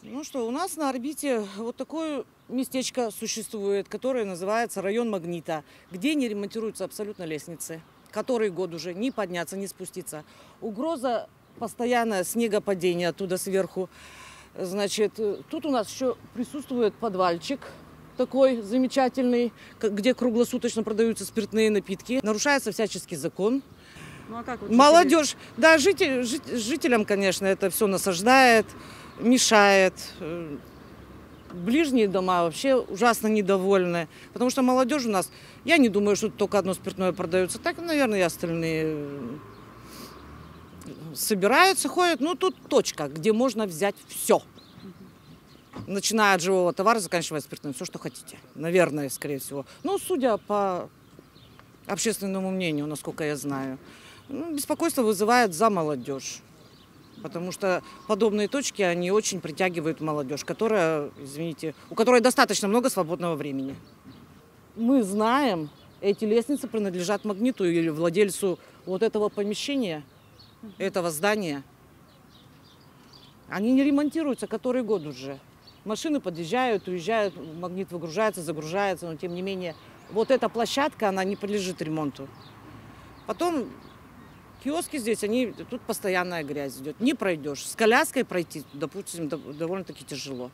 Ну что, у нас на орбите вот такое местечко существует, которое называется район Магнита, где не ремонтируются абсолютно лестницы. Который год уже ни подняться, ни спуститься. Угроза постоянное снегопадение оттуда сверху. Значит, тут у нас еще присутствует подвальчик такой замечательный, где круглосуточно продаются спиртные напитки. Нарушается всяческий закон. Ну а как вот Молодежь, да, жителям, конечно, это все насаждает, мешает. Ближние дома вообще ужасно недовольны, потому что молодежь у нас, я не думаю, что только одно спиртное продается, так, наверное, и остальные собираются, ходят. Ну, тут точка, где можно взять все. Начиная от живого товара, заканчивая спиртным, все, что хотите. Наверное, скорее всего. Ну, судя по общественному мнению, насколько я знаю. Беспокойство вызывает за молодежь. Потому что подобные точки, они очень притягивают молодежь, которая, извините, у которой достаточно много свободного времени. Мы знаем, эти лестницы принадлежат Магниту или владельцу вот этого помещения, этого здания. Они не ремонтируются который год уже. Машины подъезжают, уезжают, Магнит выгружается, загружается, но тем не менее вот эта площадка, она не подлежит ремонту. Потом киоски здесь, тут постоянная грязь идет. Не пройдешь. С коляской пройти, допустим, довольно-таки тяжело.